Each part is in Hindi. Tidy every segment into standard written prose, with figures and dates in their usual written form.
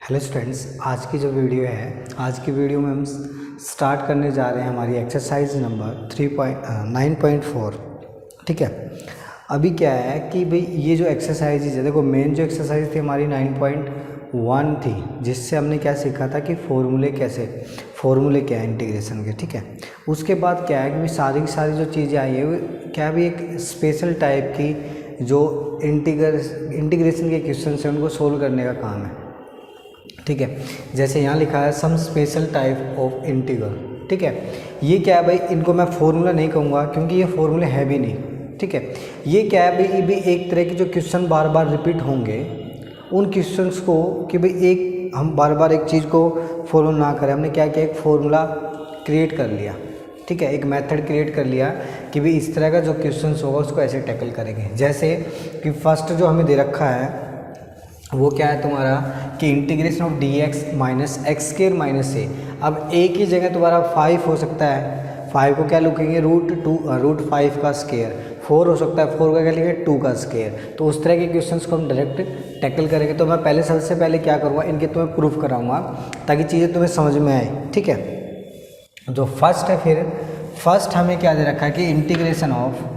हेलो स्टूडेंट्स, आज की जो वीडियो है, आज की वीडियो में हम स्टार्ट करने जा रहे हैं हमारी एक्सरसाइज नंबर 9.4। ठीक है। अभी क्या है कि भाई ये जो एक्सरसाइज है, देखो मेन जो एक्सरसाइज थी हमारी 9.1 थी, जिससे हमने क्या सीखा था कि फॉर्मूले क्या है इंटीग्रेशन के। ठीक है। उसके बाद क्या है कि सारी की सारी जो चीज़ें आई है वो क्या भी एक स्पेशल टाइप की जो इंटीग्रेशन के क्वेश्चन है उनको सोल्व करने का काम है। ठीक है। जैसे यहाँ लिखा है some special type of integral. ठीक है। ये क्या है भाई, इनको मैं फॉर्मूला नहीं कहूँगा क्योंकि ये फॉर्मूले है भी नहीं। ठीक है। ये क्या है भाई, ये भी एक तरह के जो क्वेश्चन बार बार रिपीट होंगे उन क्वेश्चंस को कि भाई एक हम बार बार एक चीज़ को फॉलो ना करें, हमने क्या किया, एक फॉर्मूला क्रिएट कर लिया। ठीक है। एक मेथड क्रिएट कर लिया कि भाई इस तरह का जो क्वेश्चंस होगा उसको ऐसे टैकल करेंगे। जैसे कि फर्स्ट जो हमें दे रखा है वो क्या है तुम्हारा कि integration of d x minus x square minus a. अब ए की जगह तुम्हारा 5 हो सकता है, 5 को क्या लिखेंगे √5 का स्क्वायर। 4 हो सकता है, 4 का क्या लिखेंगे 2 का स्क्वायर। तो उस तरह के क्वेश्चंस को हम डायरेक्ट टैकल करेंगे। तो मैं पहले सबसे पहले क्या करूँगा, इनके तुम्हें प्रूफ कराऊंगा ताकि चीज़ें तुम्हें समझ में आए। ठीक है। जो फर्स्ट है, फिर फर्स्ट हमें क्या दे रखा है कि integration of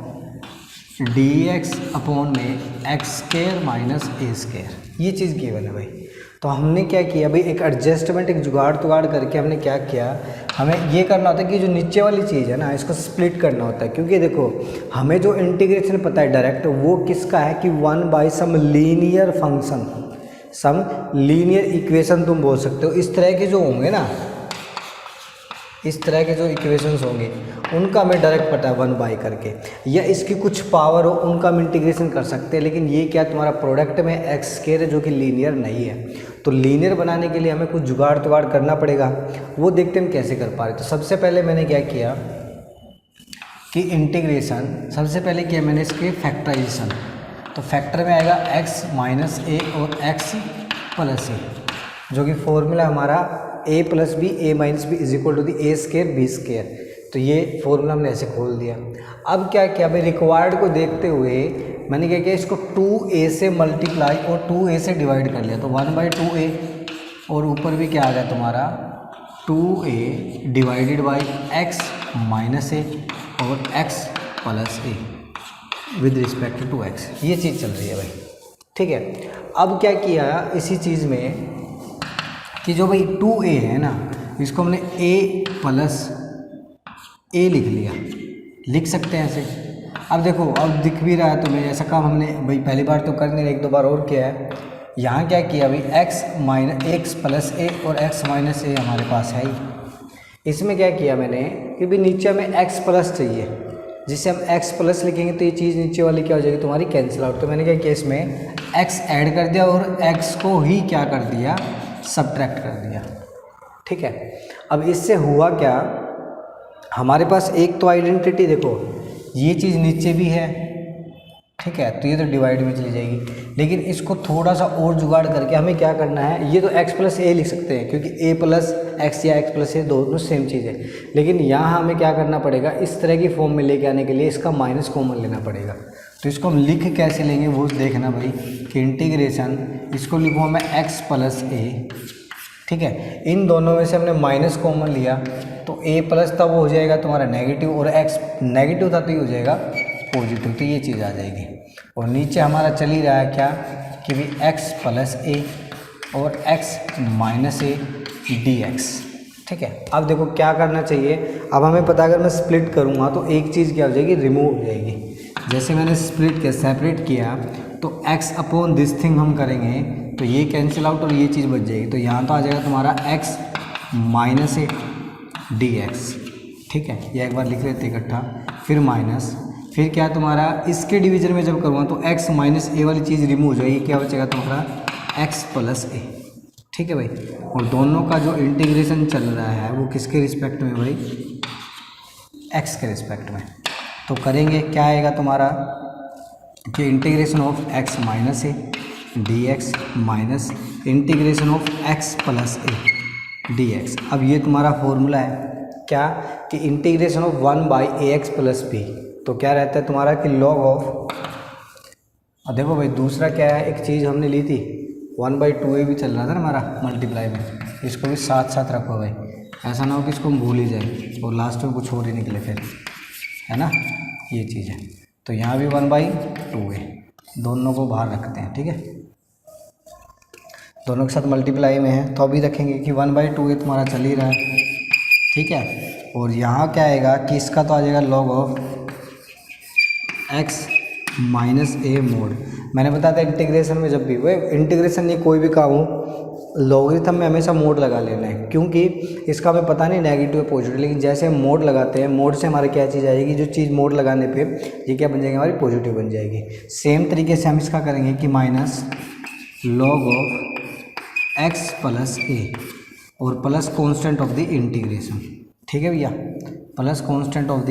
d x upon में x square minus a square, ये चीज़ गिवन है भाई। तो हमने क्या किया भाई, एक एडजस्टमेंट, एक जुगाड़ करके हमने क्या किया, हमें ये करना होता है कि जो नीचे वाली चीज़ है ना इसको स्प्लिट करना होता है। क्योंकि देखो हमें जो इंटीग्रेशन पता है डायरेक्ट, वो किसका है कि 1/सम लीनियर फंक्शन, सम लीनियर इक्वेशन तुम बोल सकते हो। इस तरह के जो होंगे ना, इस तरह के जो इक्वेशंस होंगे उनका हमें डायरेक्ट पता है 1/, करके, या इसकी कुछ पावर हो उनका हम इंटीग्रेशन कर सकते हैं। लेकिन ये क्या तुम्हारा प्रोडक्ट में एक्स स्क्वायर है जो कि लीनियर नहीं है। तो लीनियर बनाने के लिए हमें कुछ जुगाड़ करना पड़ेगा, वो देखते हम कैसे कर पा रहे। तो सबसे पहले मैंने क्या किया कि इंटीग्रेशन, सबसे पहले किया मैंने इसके फैक्टराइजेशन। तो फैक्टर में आएगा एक्स माइनस ए और एक्स प्लस ए, जो कि फॉर्मूला हमारा a plus b a minus b is equal to the a square b square. तो ये फॉर्मूला हमने ऐसे खोल दिया। अब क्या किया भाई, रिक्वायर्ड को देखते हुए मैंने क्या किया, इसको 2a से मल्टीप्लाई और 2a से डिवाइड कर लिया। तो 1/2a और ऊपर भी क्या आ गया तुम्हारा 2a divided by x minus a और x plus a with respect to x, ये चीज़ चल रही है भाई। ठीक है। अब क्या किया इसी चीज़ में कि जो भाई 2a है ना, इसको हमने a प्लस a लिख लिया, लिख सकते हैं ऐसे। अब देखो अब दिख भी रहा है तुम्हें, ऐसा काम हमने भाई पहली बार तो कर नहीं रहे, एक दो बार और किया है। यहाँ क्या किया भाई x प्लस a और x माइनस a हमारे पास है ही। इसमें क्या किया मैंने कि भाई नीचे हमें x प्लस चाहिए, जिससे हम x प्लस लिखेंगे तो ये चीज़ नीचे वाली क्या हो जाएगी तुम्हारी कैंसिल आउट। तो मैंने क्या किया, इसमें x ऐड कर दिया और x को ही क्या कर दिया, सब्ट्रैक्ट कर दिया। ठीक है। अब इससे हुआ क्या, हमारे पास एक तो आइडेंटिटी, देखो ये चीज़ नीचे भी है। ठीक है। तो ये तो डिवाइड में चली जाएगी, लेकिन इसको थोड़ा सा और जुगाड़ करके हमें क्या करना है, ये तो x प्लस ए लिख सकते हैं क्योंकि a प्लस एक्स या x प्लस ए दोनों सेम चीज़ है। लेकिन यहाँ हमें क्या करना पड़ेगा, इस तरह की फॉर्म में लेके आने के लिए इसका माइनस कॉमन लेना पड़ेगा। तो इसको हम लिख कैसे लेंगे वो देखना भाई, कि इंटीग्रेशन, इसको लिखूँगा मैं x प्लस ए। ठीक है। इन दोनों में से हमने माइनस कॉमन लिया तो a प्लस था वो हो जाएगा तुम्हारा नेगेटिव, और x नेगेटिव था तो ये हो जाएगा पॉजिटिव। तो ये चीज़ आ जाएगी। और नीचे हमारा चल ही रहा है क्या कि भी x प्लस ए और x माइनस ए डी एक्स। ठीक है। अब देखो क्या करना चाहिए, अब हमें पता अगर मैं स्प्लिट करूँगा तो एक चीज़ क्या हो जाएगी, रिमूव हो जाएगी। जैसे मैंने स्प्लिट किया, सेपरेट किया, तो x अपॉन दिस थिंग हम करेंगे तो ये कैंसिल आउट और ये चीज़ बच जाएगी। तो यहाँ तो आ जाएगा तुम्हारा x माइनस ए डी एक्स। ठीक है। ये एक बार लिख लेते इकट्ठा, फिर माइनस, फिर क्या तुम्हारा इसके डिवीजन में जब करूँगा तो x माइनस ए वाली चीज़ रिमूव हो जाएगी, क्या बचेगा तुम्हारा x प्लस ए। ठीक है भाई। और दोनों का जो इंटीग्रेशन चल रहा है वो किसके रिस्पेक्ट में भाई, x के रिस्पेक्ट में। तो करेंगे क्या आएगा तुम्हारा कि integration of x minus A d x minus integration of x plus A d x. अब ये तुम्हारा फॉर्मूला है क्या कि integration of 1/ax plus b। तो क्या रहता है तुम्हारा कि लॉग ऑफ, देखो भाई दूसरा क्या है, एक चीज़ हमने ली थी 1/2a भी चल रहा था ना हमारा मल्टीप्लाई में, इसको भी साथ साथ रखो भाई, ऐसा ना हो कि इसको हम भूल ही जाए और लास्ट में कुछ और ही निकले फिर, है ना, ये चीज़ है। तो यहाँ भी 1/2a, दोनों को बाहर रखते हैं, ठीक है, दोनों के साथ मल्टीप्लाई में है तो अभी रखेंगे कि 1/2a तुम्हारा चल ही रहा है, ठीक है। और यहाँ क्या आएगा कि इसका तो आ जाएगा log of x minus a mode. मैंने बताया था इंटीग्रेशन में जब भी वो इंटीग्रेशन नहीं कोई भी काम हो, लॉगरिथम में हमेशा मोड लगा लेना है, क्योंकि इसका हमें पता नहीं नेगेटिव पॉजिटिव, लेकिन जैसे हम मोड लगाते हैं मोड से हमारे क्या चीज़ आएगी, जो चीज़ मोड लगाने पे ये क्या बन जाएगी हमारी पॉजिटिव बन जाएगी। सेम तरीके से हम इसका करेंगे कि minus log of x plus a और plus constant of the integration, ठीक है भैया, plus constant of the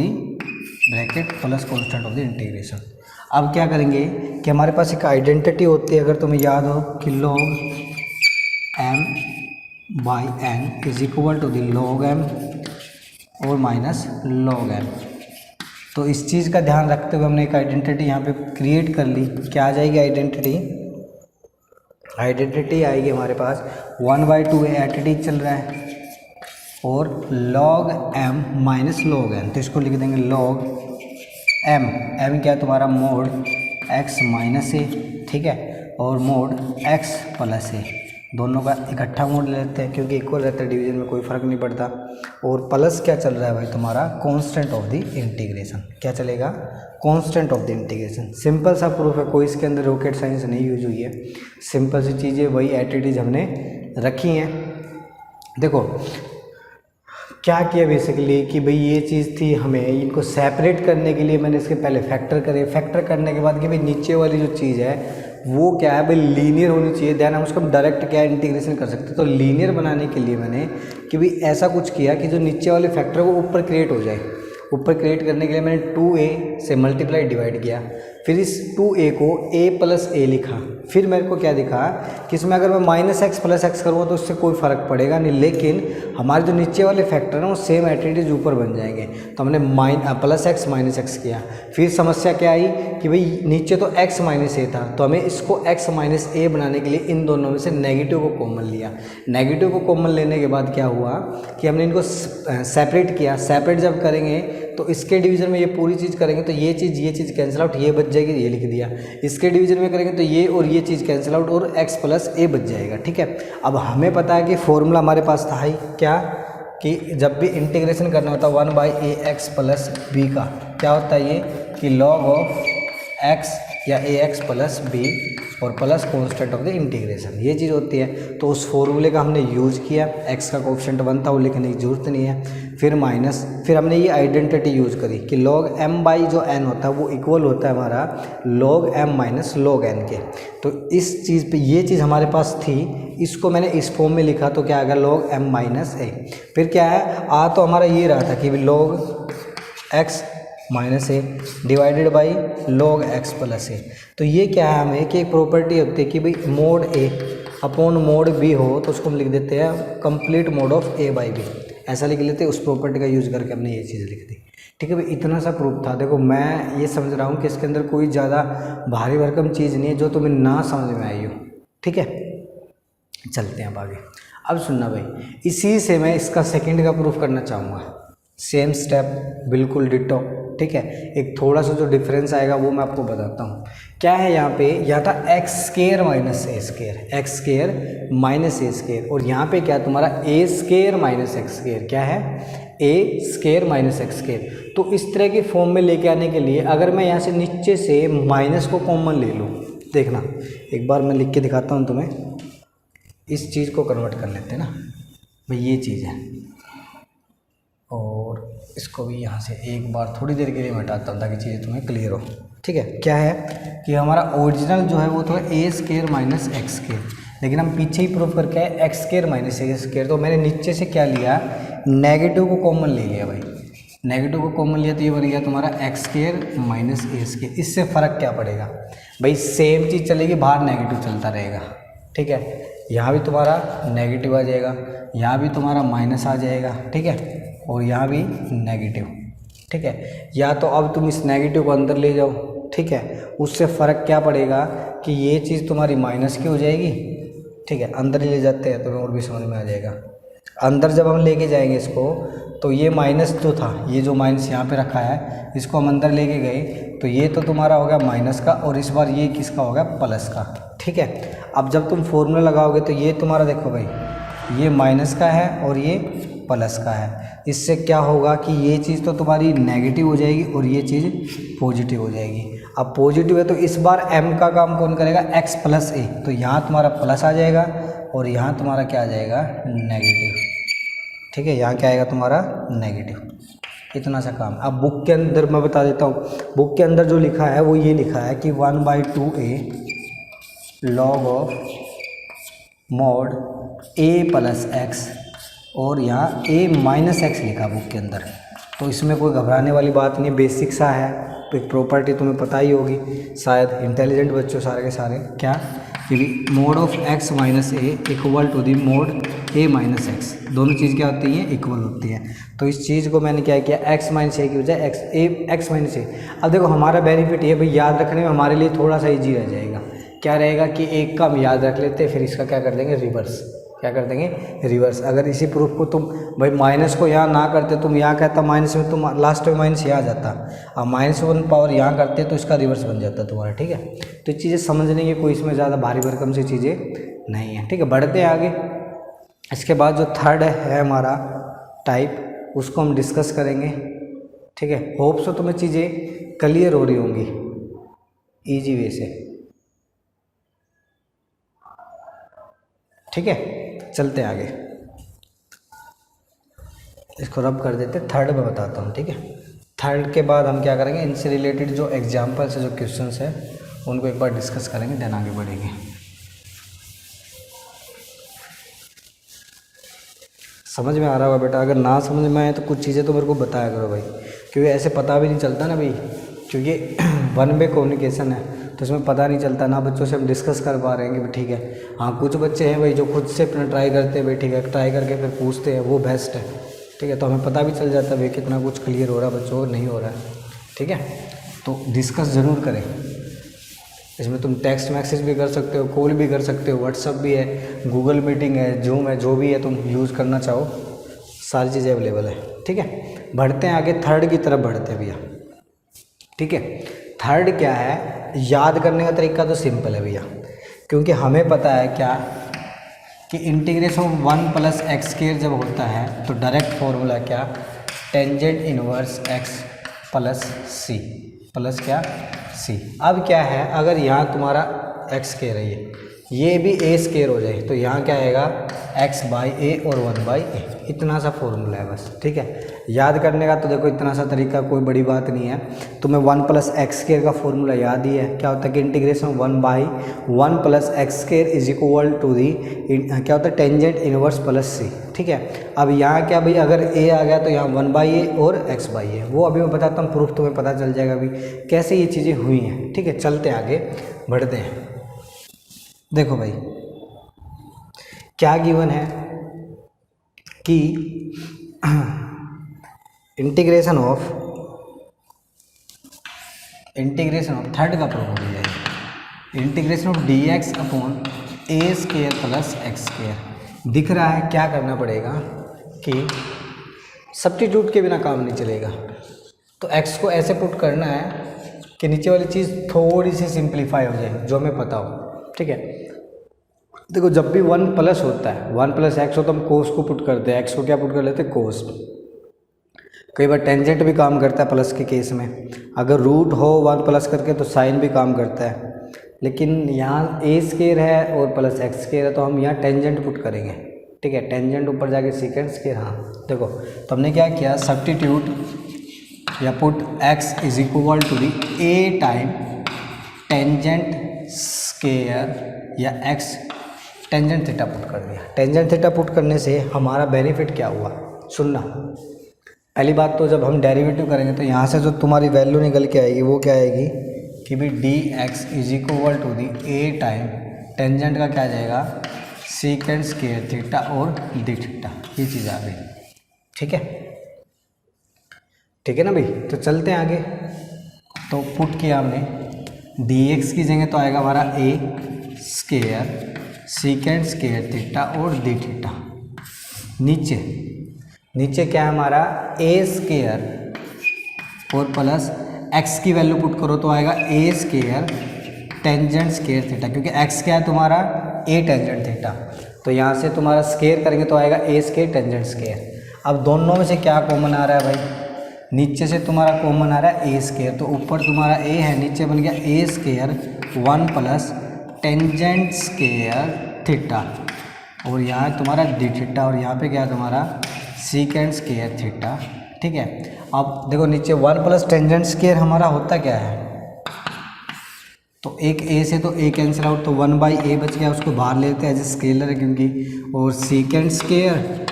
bracket plus constant of the integration. अब क्या करेंगे कि हमारे पास एक आइडेंटिटी होती है, अगर तुम्हें याद हो कि log m/n is equal to the log m और माइनस log m। तो इस चीज़ का ध्यान रखते हुए हमने एक आइडेंटिटी यहाँ पे क्रिएट कर ली। क्या आ जाएगी आइडेंटिटी आएगी हमारे पास 1/2a एट टी चल रहा है और log m minus log n, तो इसको लिख देंगे log m क्या है तुम्हारा मोड x माइनस a, ठीक है, और मोड x प्लस a, दोनों का इकट्ठा मोड ले लेते हैं क्योंकि इक्वल रहता है, डिवीजन में कोई फ़र्क नहीं पड़ता। और प्लस क्या चल रहा है भाई तुम्हारा कांस्टेंट ऑफ द इंटीग्रेशन, क्या चलेगा constant of the integration. Simple सा प्रूफ है, कोई इसके अंदर रॉकेट साइंस नहीं यूज हुई है, सिंपल सी चीज़ें वही एटिटीज हमने रखी हैं। देखो क्या किया बेसिकली कि भाई ये चीज़ थी, हमें इनको सेपरेट करने के लिए मैंने इसके पहले फैक्टर करे, फैक्टर करने के बाद कि भाई नीचे वाली जो चीज़ है वो क्या है भाई लीनियर होनी चाहिए, देन हम उसको डायरेक्ट क्या इंटीग्रेशन कर सकते हैं। तो लीनियर बनाने के लिए मैंने कि भाई ऐसा कुछ किया कि जो नीचे वाले फैक्टर वो ऊपर क्रिएट हो जाए। ऊपर क्रिएट करने के लिए मैंने 2a से मल्टीप्लाई डिवाइड किया, फिर इस 2a को a प्लस a लिखा, फिर मेरे को क्या दिखा कि इसमें अगर मैं माइनस एक्स प्लस एक्स करूँगा तो उससे कोई फ़र्क पड़ेगा नहीं, लेकिन हमारे जो नीचे वाले फैक्टर हैं वो सेम एटिटीज ऊपर बन जाएंगे। तो हमने प्लस एक्स माइनस एक्स किया, फिर समस्या क्या आई कि भाई नीचे तो x माइनस a था, तो हमें इसको x माइनस a बनाने के लिए इन दोनों में से नेगेटिव को कॉमन लिया। नेगेटिव को कॉमन लेने के बाद क्या हुआ कि हमने इनको सेपरेट किया। सेपरेट जब करेंगे तो इसके डिवीजन में ये पूरी चीज़ करेंगे तो ये चीज़ कैंसिल आउट, ये बच जाएगी, ये लिख दिया। इसके डिवीजन में करेंगे तो ये और ये चीज़ कैंसिल आउट और x प्लस a बच जाएगा, ठीक है। अब हमें पता है कि फॉर्मूला हमारे पास था ही क्या कि जब भी इंटीग्रेशन करना होता है 1/ax प्लस b का क्या होता है ये कि log ऑफ x या ax प्लस b और plus constant of the integration, ये चीज़ होती है। तो उस फॉर्मूले का हमने यूज़ किया, x का कोएफिशिएंट 1 था वो लिखने की जरूरत नहीं है, फिर माइनस, फिर हमने ये आइडेंटिटी यूज़ करी कि log m बाई जो n होता है वो इक्वल होता है हमारा log m minus log n के। तो इस चीज़ पे ये चीज़ हमारे पास थी, इसको मैंने इस फॉर्म में लिखा तो क्या आ गया log m माइनस a। फिर क्या है तो हमारा ये रहा था कि log x minus a divided by log x plus a. तो ये क्या है हमें कि एक प्रॉपर्टी होती है कि भाई mode a upon mode b हो तो उसको हम लिख देते हैं complete mode of a by b, ऐसा लिख लेते हैं। उस प्रॉपर्टी का यूज़ करके हमने ये चीज़ लिख दी, ठीक है भाई। इतना सा प्रूफ था। देखो मैं ये समझ रहा हूँ कि इसके अंदर कोई ज़्यादा भारी भरकम चीज़ नहीं है जो तुम्हें ना समझ में आई हो, ठीक है। चलते हैं अब आगे। अब सुनना भाई, इसी से मैं इसका सेकंड का प्रूफ करना चाहूँगा, सेम स्टेप बिल्कुल डिटो, ठीक है। एक थोड़ा सा जो डिफरेंस आएगा वो मैं आपको बताता हूँ। क्या है यहाँ पे, यहाँ था x square minus a square, x square minus a square, और यहाँ पे क्या तुम्हारा ए स्केयर माइनस एक्स स्केयर, क्या है ए स्केयर माइनस एक्स स्केयर। तो इस तरह की फॉर्म में लेके आने के लिए अगर मैं यहाँ से नीचे से माइनस को कॉमन ले लूँ, देखना एक बार मैं लिख के दिखाता हूँ तुम्हें, इस चीज़ को कन्वर्ट कर लेते हैं ना भाई, ये चीज़ है, और इसको भी यहाँ से एक बार थोड़ी देर के लिए मैं हटाता हूँ ताकि चीज़ें तुम्हें क्लियर हो, ठीक है। क्या है कि हमारा ओरिजिनल जो है वो तो ए स्केयर माइनस एक्स स्केयर, लेकिन हम पीछे ही प्रूफ करके आए x square minus a square. तो मैंने नीचे से क्या लिया, नेगेटिव को कॉमन ले लिया भाई, नेगेटिव को कॉमन लिया तो ये बन गया तुम्हारा x square minus a square. इससे फ़र्क क्या पड़ेगा भाई, सेम चीज़ चलेगी, बाहर नेगेटिव चलता रहेगा, ठीक है। यहाँ भी तुम्हारा नेगेटिव आ जाएगा, यहाँ भी तुम्हारा माइनस आ जाएगा, ठीक है, और यहाँ भी नेगेटिव, ठीक है। या तो अब तुम इस नेगेटिव को अंदर ले जाओ, ठीक है, उससे फ़र्क क्या पड़ेगा कि ये चीज़ तुम्हारी माइनस की हो जाएगी ठीक है, अंदर ही ले जाते हैं तो और भी समझ में आ जाएगा। अंदर जब हम लेके जाएंगे इसको तो ये माइनस जो था, ये जो माइनस यहाँ पे रखा है, इसको हम अंदर लेके गए तो ये तो तुम्हारा हो गया माइनस का, और इस बार ये किसका हो गया, प्लस का। ठीक है, अब जब तुम फॉर्मूला लगाओगे तो ये तुम्हारा देखो भाई, ये माइनस का है और ये प्लस का है। इससे क्या होगा कि ये चीज़ तो तुम्हारी नेगेटिव हो जाएगी और ये चीज़ पॉजिटिव हो जाएगी। अब पॉजिटिव है तो इस बार m का काम कौन करेगा, x प्लस a, तो यहाँ तुम्हारा प्लस आ जाएगा और यहाँ तुम्हारा क्या आ जाएगा, नेगेटिव। ठीक है, यहाँ क्या आएगा तुम्हारा, नेगेटिव। इतना सा काम। अब बुक के अंदर मैं बता देता हूँ, बुक के अंदर जो लिखा है वो ये लिखा है कि 1/2a log of mod a plus x, और यहाँ a माइनस एक्स लिखा बुक के अंदर। तो इसमें कोई घबराने वाली बात नहीं, बेसिक सा है। एक प्रॉपर्टी तुम्हें पता ही होगी, शायद इंटेलिजेंट बच्चों सारे के सारे, क्या कि mod of x minus a equal to the mod a minus x. दोनों चीज़ क्या होती हैं, इक्वल होती हैं। तो इस चीज़ को मैंने क्या किया, x माइनस ए की बजाय x माइनस ए। अब देखो हमारा बेनिफिट ये भाई, याद रखने में हमारे लिए थोड़ा सा ईजी रह जाएगा। क्या रहेगा कि एक का हम याद रख लेते हैं, फिर इसका क्या कर देंगे, रिवर्स। क्या कर देंगे, रिवर्स। अगर इसी प्रूफ को तुम भाई माइनस को यहाँ ना करते, तुम यहाँ कहता माइनस में, तुम लास्ट में माइनस यहाँ आ जाता, अब -1 पावर यहाँ करते तो इसका रिवर्स बन जाता तुम्हारा। ठीक है, तो चीज़ें समझने की कोई इसमें ज़्यादा भारी भरकम सी चीज़ें नहीं है। ठीक है, बढ़ते हैं आगे। इसके बाद जो थर्ड है हमारा टाइप, उसको हम डिस्कस करेंगे। ठीक है, होप सो तुम्हें चीज़ें क्लियर हो रही होंगी ईजी वे से। ठीक है, चलते आगे, इसको रब कर देते। थर्ड में बताता हूँ। ठीक है, थर्ड के बाद हम क्या करेंगे, इनसे रिलेटेड जो एग्जाम्पल्स है, जो क्वेश्चंस है, उनको एक बार डिस्कस करेंगे, देन आगे बढ़ेंगे। समझ में आ रहा होगा बेटा? अगर ना समझ में आए तो कुछ चीज़ें तो मेरे को बताया करो भाई, क्योंकि ऐसे पता भी नहीं चलता ना भाई, क्योंकि वन वे कम्युनिकेशन है तो इसमें पता नहीं चलता ना। बच्चों से हम डिस्कस कर पा रहे हैं कि भाई ठीक है, हाँ कुछ बच्चे हैं भाई जो खुद से अपना ट्राई करते हैं भाई, ठीक है, ट्राई करके फिर पूछते हैं, वो बेस्ट है। ठीक है, तो हमें पता भी चल जाता है भाई कितना कुछ क्लियर हो रहा है बच्चों को, नहीं हो रहा है। ठीक है, तो डिस्कस ज़रूर करें। इसमें तुम टेक्स्ट मैसेज भी कर सकते हो, कॉल भी कर सकते हो, व्हाट्सअप भी है, गूगल मीटिंग है, जूम है, जो भी है तुम यूज़ करना चाहो, सारी चीज़ें अवेलेबल है। ठीक है, बढ़ते हैं आगे, थर्ड की तरफ बढ़ते हैं भैया। ठीक है, थर्ड क्या है, याद करने का तरीका तो सिंपल है भैया, क्योंकि हमें पता है क्या कि integration of 1 plus x square जब होता है तो डायरेक्ट फॉर्मूला क्या, टेंजेंट इनवर्स एक्स प्लस सी, प्लस क्या, सी। अब क्या है, अगर यहाँ तुम्हारा एक्स स्क्वायर है, ये भी ए स्क्वायर हो जाए तो यहाँ क्या आएगा, एक्स बाई ए और 1 बाई ए। इतना सा फॉर्मूला है बस। ठीक है, याद करने का तो देखो इतना सा तरीका, कोई बड़ी बात नहीं है। तुम्हें 1 प्लस एक्स स्क्वायर का फॉर्मूला याद ही है, क्या होता है कि integration 1/1 plus x square is equal to the क्या होता है, टेंजेंट इनवर्स प्लस सी। ठीक है, अब यहाँ क्या भाई, अगर ए आ गया तो यहाँ 1 बाई ए और एक्स बाई ए, वो अभी मैं बताता हूँ, प्रूफ तुम्हें पता चल जाएगा अभी कैसे ये चीज़ें हुई हैं। ठीक है, चलते आगे बढ़ते हैं। देखो भाई क्या गिवन है कि इंटीग्रेशन ऑफ थर्ड का प्रूफ हो जाएगा, integration of d x upon A square plus x square. दिख रहा है, क्या करना पड़ेगा कि सब्स्टिट्यूट के बिना काम नहीं चलेगा, तो एक्स को ऐसे पुट करना है कि नीचे वाली चीज़ थोड़ी सी सिंप्लीफाई हो जाए, जो हमें पता हो। ठीक है, देखो जब भी 1 प्लस होता है, 1 प्लस एक्स हो तो हम कोस को पुट करते हैं, एक्स को क्या पुट कर लेते हैं, कोस। कई बार टेंजेंट भी काम करता है प्लस के केस में, अगर रूट हो 1 प्लस करके तो साइन भी काम करता है। लेकिन यहाँ ए स्क्वायर है और प्लस एक्स स्क्वायर है तो हम यहाँ टेंजेंट पुट करेंगे। ठीक है, टेंजेंट ऊपर जाके सेकेंड स्क्वायर। हाँ देखो, तो हमने क्या किया, सब्स्टिट्यूट या put x is equal to the a time tangent square या एक्स टेंजेंट थीटा पुट कर दिया। टेंजेंट थीटा पुट करने से हमारा बेनिफिट क्या हुआ, सुनना। पहली बात तो जब हम डेरिवेटिव करेंगे तो यहाँ से जो तुम्हारी वैल्यू निकल के आएगी वो क्या आएगी कि भाई d x is equal to the a time tangent का क्या आ जाएगा, सेकेंड स्क्वायर थीटा और डी थीटा, ये चीज़ आ गई। ठीक है, ठीक है ना भाई। तो चलते हैं आगे। तो पुट किया हमने, डी एक्स की जगह तो आएगा हमारा ए स्क्वायर सीकेंड स्क्वायर थीटा और डी थीटा। नीचे क्या है हमारा ए स्क्वायर और प्लस एक्स की वैल्यू पुट करो तो आएगा ए स्क्वायर टेंजेंट स्क्वायर थीटा, क्योंकि एक्स क्या है तुम्हारा ए टेंजेंट थीटा, तो यहाँ से तुम्हारा स्क्वायर करेंगे तो आएगा ए स्क्वायर टेंजेंट स्क्वायर। अब दोनों में से क्या कॉमन आ रहा है भाई, नीचे से तुम्हारा कॉमन आ रहा है ए स्क्वायर, तो ऊपर तुम्हारा ए है, नीचे बन गया a square 1 plus tangent square theta, और यहाँ तुम्हारा डी थीटा, और यहाँ पे क्या है तुम्हारा सीकेंड स्क्वायर थीटा। ठीक है, अब देखो नीचे 1 प्लस टेंजेंट स्क्वायर हमारा होता क्या है, तो एक ए से तो ए कैंसिल आउट, तो 1/a बच गया, उसको बाहर लेते हैं एज स्केलर है क्योंकि, और सीकेंड स्क्वायर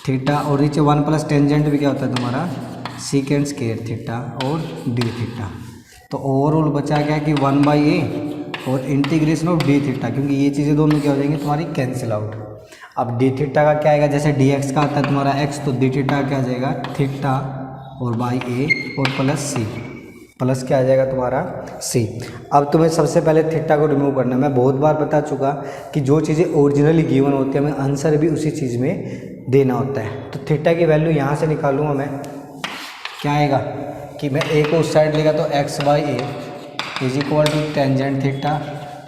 थीटा, और नीचे 1 प्लस टेंजेंट भी क्या होता है तुम्हारा सीकेंड स्क्वायर थीटा और डी थीटा। तो ओवरऑल बचा गया कि 1/a और इंटीग्रेशन ऑफ डी थीटा, क्योंकि ये चीज़ें दोनों क्या हो जाएंगी तुम्हारी कैंसिल आउट। अब डी थीटा का क्या आएगा, जैसे डी एक्स का आता है तुम्हारा एक्स, तो डी थीटा क्या आ जाएगा थीटा और बाई ए और प्लस सी, प्लस क्या आ जाएगा तुम्हारा सी। अब तुम्हें सबसे पहले थीटा को रिमूव करना है। मैं बहुत बार बता चुका कि जो चीज़ें ओरिजिनली गिवन होती है हमें आंसर भी उसी चीज़ में देना होता है। तो थीटा की वैल्यू यहाँ से निकालूंगा मैं, क्या आएगा कि मैं ए को उस साइड लेगा तो x by a is equal to tangent theta,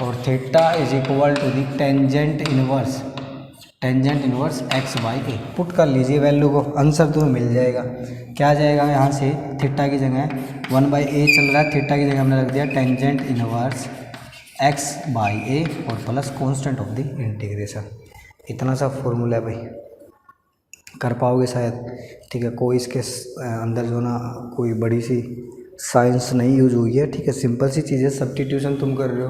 और theta is equal to the tangent inverse x by a. Put कर लीजिए वैल्यू को, आंसर तुम्हें मिल जाएगा। क्या आ जाएगा यहाँ से, थीटा की जगह 1/a चल रहा है, थीटा की जगह हमने रख दिया tangent inverse x by a और plus constant of the integration. इतना सा फॉर्मूला है भाई, कर पाओगे शायद। ठीक है, कोई इसके अंदर जो ना कोई बड़ी सी साइंस नहीं यूज हुई है। ठीक है, सिंपल सी चीज़ें, सब्स्टिट्यूशन तुम कर रहे हो,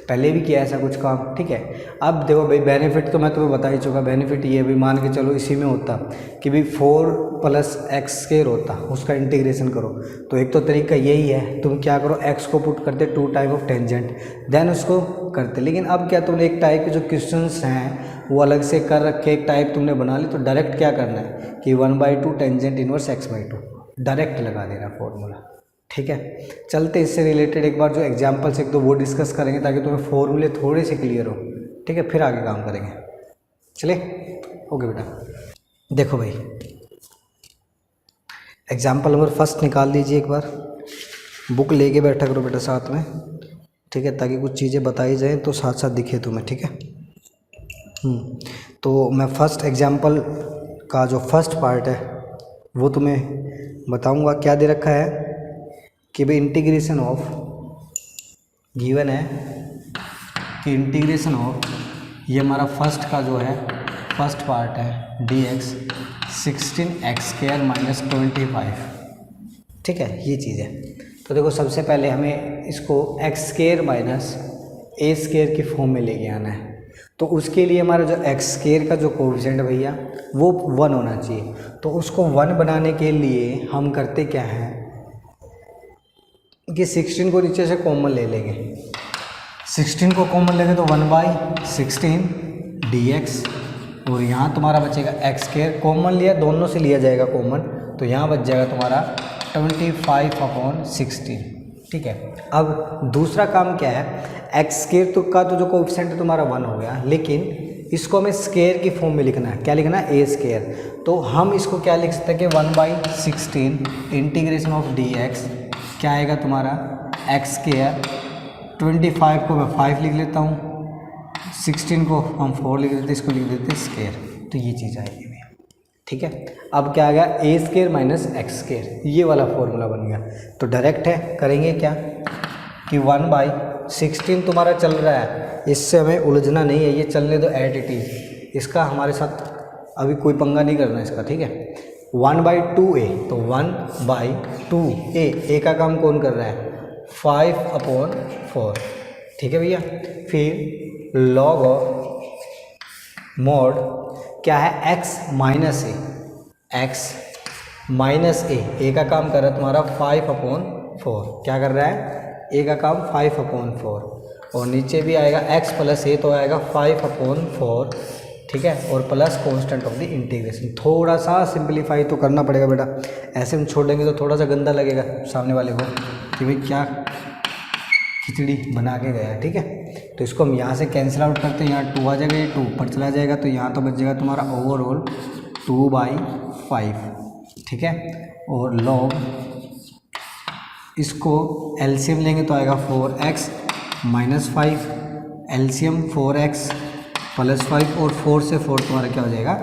पहले भी किया ऐसा कुछ काम। ठीक है, अब देखो भाई बेनिफिट तो मैं तुम्हें बता ही चुका। बेनिफिट ये भी मान के चलो इसी में होता कि भाई 4 प्लस एक्स स्क्वायर होता, उसका इंटीग्रेशन करो, तो एक तो तरीका यही है, तुम क्या करो एक्स को पुट करते 2 टाइम ऑफ टेंजेंट, देन उसको करते। लेकिन अब क्या तुमने एक टाइप के जो क्वेश्चंस हैं वो अलग से कर रखे, एक टाइप तुमने बना ली, तो डायरेक्ट क्या करना है कि 1/2 टेंजेंट इनवर्स x/2 डायरेक्ट लगा देना फॉर्मूला। ठीक है, चलते इससे रिलेटेड एक बार जो एग्जाम्पल्स एक दो वो डिस्कस करेंगे ताकि तुम्हें फॉर्मूले थोड़े से क्लियर हो। ठीक है, फिर आगे काम करेंगे। चले, ओके बेटा। देखो भाई एग्जाम्पल नंबर फर्स्ट निकाल लीजिए एक बार, बुक लेके बैठा करो बेटा साथ में। ठीक है, ताकि कुछ चीज़ें बताई जाए तो साथ साथ दिखे तुम्हें। ठीक है, तो मैं फर्स्ट एग्जाम्पल का जो फर्स्ट पार्ट है वो तुम्हें बताऊंगा। क्या दे रखा है कि भाई इंटीग्रेशन ऑफ, गिवन है कि इंटीग्रेशन ऑफ, ये हमारा फर्स्ट का जो है फर्स्ट पार्ट है dx 16x² - 25। ठीक है, ये चीज़ है। तो देखो सबसे पहले हमें इसको x² माइनस a² की फॉर्म में लेके आना है। तो उसके लिए हमारा जो x² का जो कोएफिशिएंट भैया वो 1 होना चाहिए। तो उसको 1 बनाने के लिए हम करते क्या हैं कि 16 को नीचे से कॉमन ले लेंगे। 16 को कॉमन लेंगे तो 1/16 dx, और यहाँ तुम्हारा बचेगा x², कॉमन लिया, दोनों से लिया जाएगा कॉमन, तो यहाँ बच जाएगा तुम्हारा 25/16। ठीक है, अब दूसरा काम क्या है, x² तो का तो जो कोएफिशिएंट है तुम्हारा 1 हो गया, लेकिन इसको हमें स्क्वायर की फॉर्म में लिखना है। क्या लिखना है, a²। तो हम इसको क्या लिख सकते हैं कि 1/16 इंटीग्रेशन ऑफ dx क्या आएगा तुम्हारा x², 25 को मैं 5 लिख लेता हूँ, 16 को हम 4 लिख देते, इसको लिख देते स्क्वायर, तो ये चीज़ आएगी। ठीक है, अब क्या आ गया a² माइनस x², ये वाला फॉर्मूला बन गया। तो डायरेक्ट है, करेंगे क्या कि 1/16 तुम्हारा चल रहा है, इससे हमें उलझना नहीं है, ये चलने दो एट इट इज, इसका हमारे साथ अभी कोई पंगा नहीं करना इसका। ठीक है, 1/2a, तो 1/2a, a का काम कौन कर रहा है 5/4। ठीक है भैया, फिर log ऑफ मोड क्या है x माइनस ए, a का काम कर रहा है तुम्हारा 5/4। क्या कर रहा है, a का काम 5/4, और नीचे भी आएगा x प्लस a, तो आएगा 5/4। ठीक है, और plus constant of the integration. थोड़ा सा सिंपलीफाई तो करना पड़ेगा बेटा, ऐसे हम छोड़ देंगे तो थोड़ा सा गंदा लगेगा सामने वाले को कि भाई क्या खिचड़ी बना के गया है। ठीक है, तो इसको हम यहाँ से कैंसिल आउट करते हैं, यहाँ 2 आ जाएगा, ये 2 ऊपर चला जाएगा, तो यहाँ तो बच जाएगा तुम्हारा ओवरऑल 2/5, ठीक है। और लॉग इसको एलसीएम लेंगे तो आएगा 4x - 5, एलसीएम 4x + 5, और 4 से 4 तुम्हारा क्या हो जाएगा,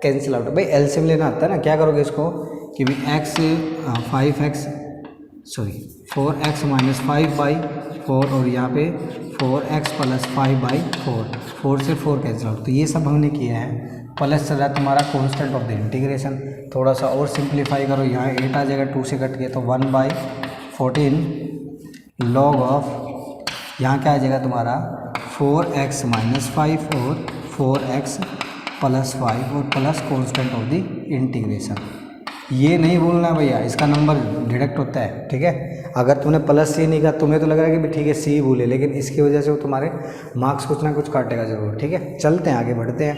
कैंसिल आउट। भाई एलसीएम लेना आता है ना, क्या करोगे इसको कि भाई 4x - 5/4, और यहाँ पे 4x + 5/4, 4 से 4 कैंसिल आउट। तो ये सब हमने किया है, प्लस चल रहा है तुम्हारा कांस्टेंट ऑफ द इंटीग्रेशन। थोड़ा सा और सिंप्लीफाई करो, यहाँ 8 आ जाएगा, 2 से कट गया तो 1/14 लॉग ऑफ, यहाँ क्या आ जाएगा तुम्हारा 4x - 5 और 4x + 5 और plus constant of the integration. ये नहीं भूलना भैया, इसका नंबर डिडक्ट होता है, ठीक है। अगर तुमने प्लस सी नहीं कहा, तुम्हें तो लग रहा है कि ठीक है सी भूले, लेकिन इसकी वजह से वो तुम्हारे मार्क्स कुछ ना कुछ काटेगा ज़रूर, ठीक है। चलते हैं आगे बढ़ते हैं।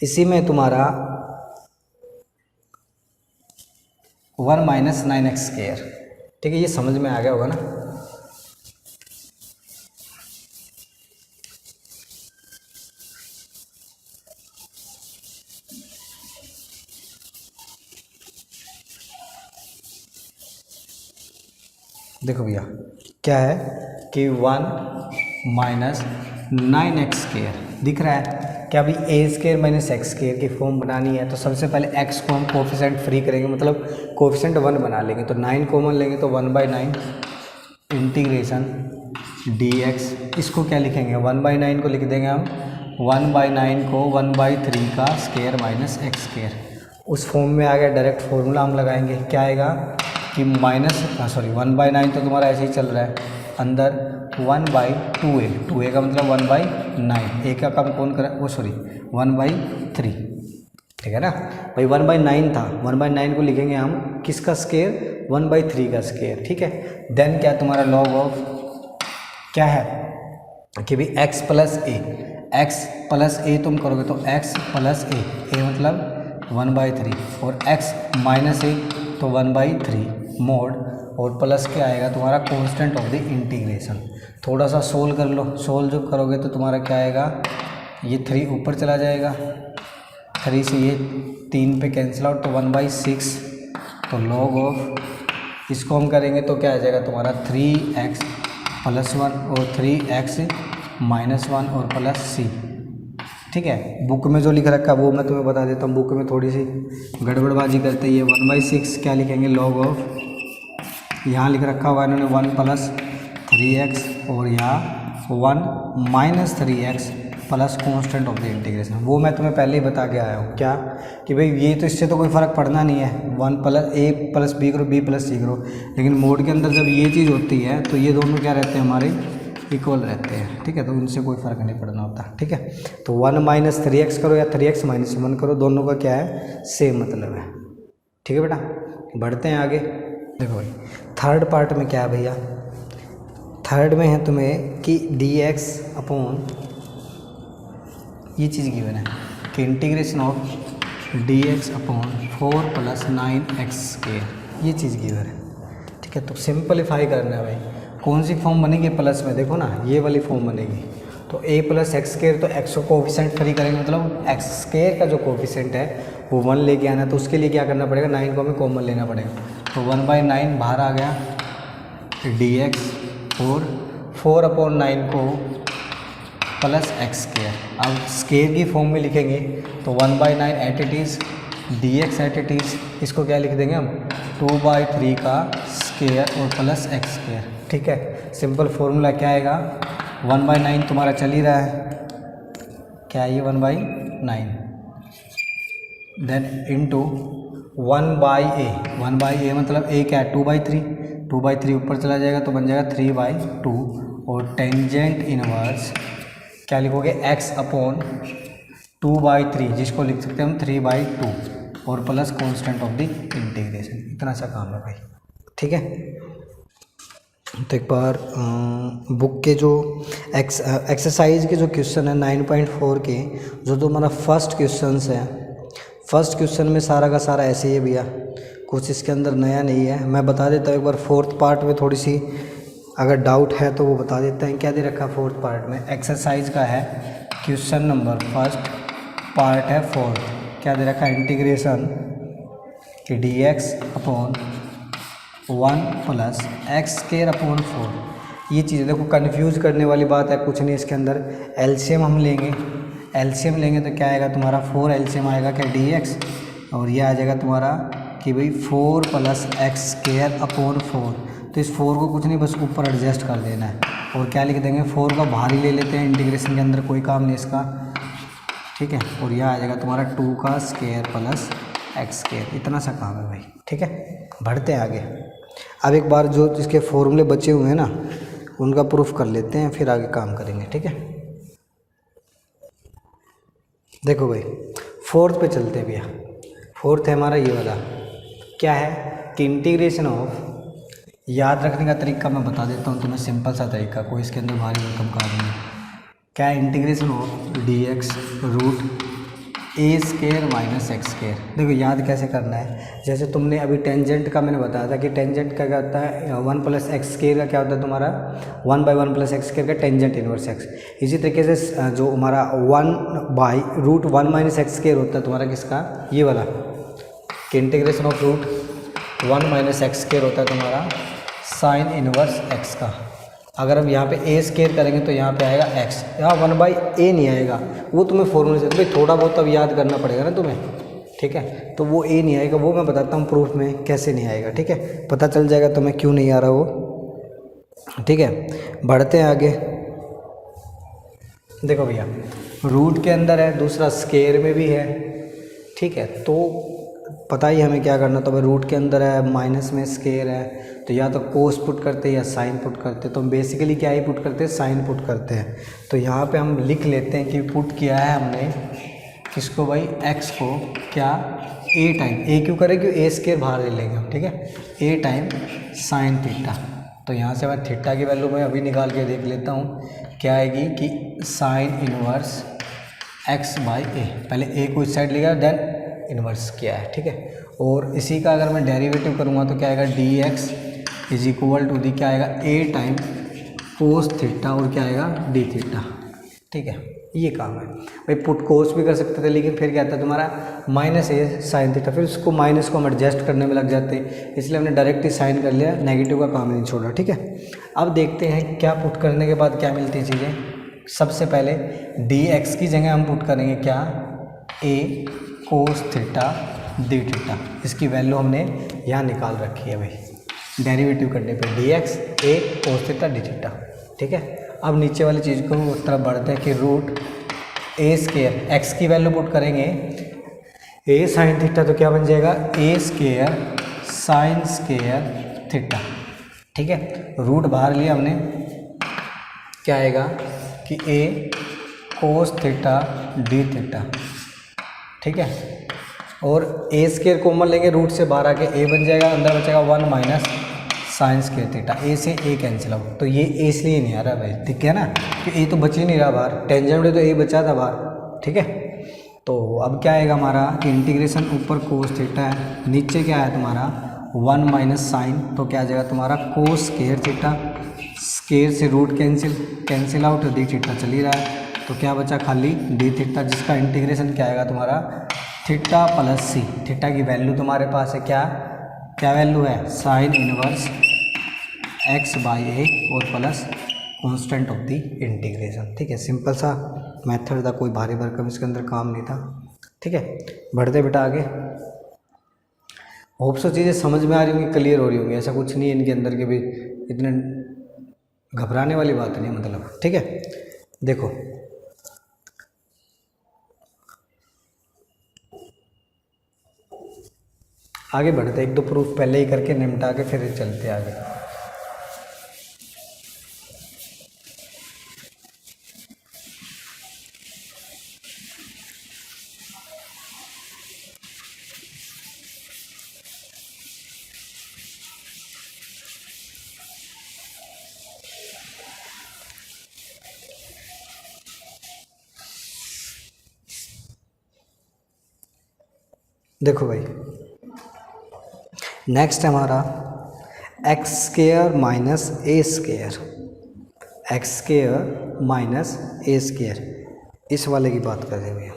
इसी में तुम्हारा 1 - 9x², ठीक है, ये समझ में आ गया होगा ना। देखो भैया क्या है कि 1 - 9x² दिख रहा है क्या भाई, a² - x² की फॉर्म बनानी है तो सबसे पहले x को हम कोफिशेंट फ्री करेंगे, मतलब कोफिशेंट 1 बना लेंगे, तो 9 कॉमन लेंगे तो 1/9 इंटीग्रेशन dx। इसको क्या लिखेंगे, 1/9 को लिख देंगे हम 1/9 को 1/3 का स्क्वायर - x²। उस फॉर्म में आ गया, डायरेक्ट फॉर्मूला हम लगाएंगे, क्या आएगा कि 1/9 तो तुम्हारा ऐसे ही चल रहा है, अंदर 1/2a, 2a का मतलब 1/9, a का कम कौन करा, 1/3, ठीक है ना भाई। 1/9 था, 1/9 को लिखेंगे हम किसका स्क्वायर, 1/3 का स्क्वायर, ठीक है। देन क्या तुम्हारा लॉग ऑफ क्या है कि भाई x + a तुम करोगे तो x + a मतलब 1/3, और x - a तो 1/3 मोड, और प्लस क्या आएगा तुम्हारा कांस्टेंट ऑफ द इंटीग्रेशन। थोड़ा सा सोल्व कर लो, सोल्व जब करोगे तो तुम्हारा क्या आएगा, ये 3 ऊपर चला जाएगा, 3 से ये 3 पे कैंसिल आउट, तो 1/6, तो लॉग ऑफ इसको हम करेंगे तो क्या आ जाएगा तुम्हारा 3x + 1 और 3x - 1 और प्लस c, ठीक है। बुक में जो लिख रखा है वो मैं तुम्हें बता देता हूँ, बुक में थोड़ी सी गड़बड़बाजी करते हैं। ये 1/6 क्या लिखेंगे, लॉग ऑफ, यहाँ लिख रखा हुआ इन्होंने 1 + 3x, और यहाँ 1 - 3x plus constant of the integration. वो मैं तुम्हें पहले ही बता के आया हूँ क्या कि भाई ये तो इससे तो कोई फ़र्क पड़ना नहीं है, 1 + a + b करो, b + c करो, लेकिन मोड के अंदर जब ये चीज़ होती है तो ये दोनों क्या रहते हैं हमारे, इक्वल रहते हैं, ठीक है। तो उनसे कोई फ़र्क नहीं पड़ना होता, ठीक है। तो 1 - 3x करो या 3x - 1 करो, दोनों का क्या है, सेम मतलब है, ठीक है बेटा। बढ़ते हैं आगे। देखो भाई थर्ड पार्ट में क्या है भैया, थर्ड में है तुम्हें कि dx अपॉन ये चीज़ गिवन है कि integration of dx upon 4 + 9x², ये चीज़ गिवन है, ठीक है। तो सिंपलीफाई करना है भाई, कौन सी फॉर्म बनेगी प्लस में, देखो ना ये वाली फॉर्म बनेगी, तो a + x², तो x को कोफिशेंट फ्री करेंगे, मतलब x² का जो कोफिशेंट है वो 1 लेके आना है, तो उसके लिए क्या करना पड़ेगा, 9 को हमें कॉमन लेना पड़ेगा, तो 1/9 बाहर आ गया dx, और 4/9 को प्लस x²। अब स्क्वायर की फॉर्म में लिखेंगे तो 1/9 at it is, dx at it is, इसको क्या लिख देंगे हम 2/3 का स्क्वायर और प्लस x², ठीक है। सिंपल फॉर्मूला क्या आएगा, 1/9 तुम्हारा चल ही रहा है, क्या है ये 1/9, देन इनटू 1/a, 1/a मतलब a क्या है 2/3, 2/3 ऊपर चला जाएगा तो बन जाएगा 3/2, और टेंजेंट इनवर्स क्या लिखोगे, x अपॉन 2/3, जिसको लिख सकते हैं हम 3/2, और plus constant of the integration. इतना सा काम है भाई, ठीक है। तो एक बार बुक के जो एक्सरसाइज के जो क्वेश्चन है 9.4 के, जो हमारा फर्स्ट क्वेश्चन है, फर्स्ट क्वेश्चन में सारा का सारा ऐसे ही है भैया, कुछ इसके अंदर नया नहीं है। मैं बता देता हूँ एक बार, फोर्थ पार्ट में थोड़ी सी अगर डाउट है तो वो बता देते हैं। क्या दे रखा है फोर्थ पार्ट में? एक्सरसाइज का है, क्वेश्चन नंबर फर्स्ट, पार्ट है फोर्थ। क्या दे रखा है? इंटीग्रेशन कि D x upon 1 plus x square upon 4। ये चीज़ देखो कंफ्यूज करने वाली बात है कुछ नहीं इसके अंदर। एलसीएम हम लेंगे, एलसीएम लेंगे तो क्या आएगा तुम्हारा 4 एलसीएम आएगा क्या डी एक्स, और ये आ जाएगा तुम्हारा कि भाई 4 प्लस एक्स स्क्वायर अपॉन 4। तो इस 4 को कुछ नहीं बस ऊपर एडजस्ट कर देना है, और क्या लिख देंगे 4 का बाहर ही ले लेते हैं इंटीग्रेशन के अंदर, कोई काम नहीं इसका, ठीक है। और यह आ जाएगा तुम्हारा 2 का स्क्वायर प्लस एक्स स्क्वायर, इतना सा काम है भाई, ठीक है। बढ़ते हैं आगे। अब एक बार जो जिसके फॉर्मूले बचे हुए हैं ना उनका प्रूफ कर लेते हैं, फिर आगे काम करेंगे, ठीक है। देखो भाई फोर्थ पे चलते हैं भैया। फोर्थ है हमारा ये वाला, क्या है कि इंटीग्रेशन ऑफ, याद रखने का तरीका मैं बता देता हूँ तुम्हें, सिंपल सा तरीका, कोई इसके अंदर भारी भरकम काम नहीं। क्या है? Integration of d x root a square minus x square. देखो याद कैसे करना है, जैसे तुमने अभी टेंजेंट का मैंने बताया था कि टेंजेंट का क्या होता है, 1 प्लस एक्स स्क्वायर का क्या होता है तुम्हारा 1/1 प्लस एक्स स्क्वायर का टेंजेंट इनवर्स एक्स। इसी तरीके से जो हमारा 1/√1 माइनस एक्स स्क्वायर होता है तुम्हारा किसका, ये वाला, कि integration of √1 minus x square होता है तुम्हारा साइन इनवर्स एक्स का। अगर हम यहाँ पे ए स्क्वायर करेंगे तो यहाँ पे आएगा एक्स, यहाँ 1/a नहीं आएगा, वो तुम्हें फॉर्मूले से भाई थोड़ा बहुत अब याद करना पड़ेगा ना तुम्हें, ठीक है। तो वो ए नहीं आएगा, वो मैं बताता हूँ प्रूफ में कैसे नहीं आएगा, ठीक है। पता चल जाएगा तुम्हें क्यों नहीं आ रहा वो, ठीक है। बढ़ते हैं आगे। देखो भैया रूट के अंदर है, दूसरा स्क्वायर में भी है, ठीक है। तो पता ही हमें क्या करना, तो भाई रूट के अंदर है, माइनस में स्क्वायर है, तो या तो कोस पुट करते हैं या साइन पुट करते हैं। तो बेसिकली क्या ही पुट करते हैं, साइन पुट करते हैं। तो यहाँ पे हम लिख लेते हैं कि पुट किया है हमने किसको भाई, एक्स को, क्या ए टाइम, ए क्यों करें, क्यों ए स्क्वायर बाहर ले लेंगे हम, ठीक है, ए टाइम साइन थीटा। तो यहाँ से मैं थीटा की वैल्यू मैं अभी निकाल के देख लेता हूँ, क्या आएगी कि साइन इनवर्स एक्स बाई ए, पहले ए को इस साइड लिखा देन इन्वर्स किया है, ठीक है। और इसी का अगर मैं डेरिवेटिव करूँगा तो क्या आएगा, d x is equal to the क्या आएगा, ए टाइम कोस थीटा, और क्या आएगा डी थीटा, ठीक है। ये काम है भाई। पुट कोस भी कर सकते थे, लेकिन फिर क्या आता है तुम्हारा माइनस ए साइन थीटा, फिर उसको माइनस को हम एडजस्ट करने में लग जाते, इसलिए हमने डायरेक्ट ही साइन कर लिया, नेगेटिव का काम नहीं छोड़ा, ठीक है। अब देखते हैं क्या पुट करने के बाद क्या मिलती है चीज़ें। सबसे पहले डी एक्स की जगह हम पुट करेंगे क्या, ए कोस थीटा डी थीटा, इसकी वैल्यू हमने यहाँ निकाल रखी है भाई डेरिवेटिव करने पे, डी एक्स ए कोस थीटा डी थीटा, ठीक है। अब नीचे वाली चीज़ को उस तरफ बढ़ते हैं कि रूट ए स्क्वायर, एक्स की वैल्यू पुट करेंगे ए साइन थीटा, तो क्या बन जाएगा ए स्क्वायर साइन स्क्वायर थीटा, ठीक है। रूट बाहर लिया हमने, क्या आएगा कि ए कोस थीटा डी थीटा, ठीक है। और ए स्क्वायर कॉमन लेंगे, रूट से बाहर आके ए बन जाएगा, अंदर बचेगा 1 माइनस साइन स्क्वायर थीटा, ए से ए कैंसिल आउट, तो ये ए इसलिए नहीं आ रहा भाई, ठीक है ना, कि ए तो बच ही नहीं रहा बाहर, टेंजेंट में तो ए बचा था बाहर, ठीक है। तो अब क्या आएगा हमारा कि इंटीग्रेशन ऊपर कोस थीटा है, नीचे क्या है तुम्हारा 1 माइनस साइन, तो क्या आ जाएगा तुम्हारा कोस स्क्वायर थीटा, स्क्वायर से root cancel out, d theta चल ही रहा है, तो क्या बचा खाली डी थीटा, जिसका इंटीग्रेशन क्या आएगा तुम्हारा थीटा प्लस सी। थीटा की वैल्यू तुम्हारे पास है क्या, क्या वैल्यू है, sine inverse x by a और plus constant of the integration, ठीक है। सिंपल सा मेथड था, कोई भारी भरकम इसके अंदर काम नहीं था, ठीक है। बढ़ते बेटा आगे। होप सो चीज़ें समझ में आ रही होंगी, क्लियर हो रही होंगी, ऐसा कुछ नहीं है इनके अंदर के भी इतने घबराने वाली बात नहीं, मतलब, ठीक है। देखो आगे बढ़ते, एक दो प्रूफ पहले ही करके निपटा के फिर चलते आगे। देखो भाई नेक्स्ट हमारा x square minus a square, x square minus a square, इस वाले की बात कर रहे हैं भैया।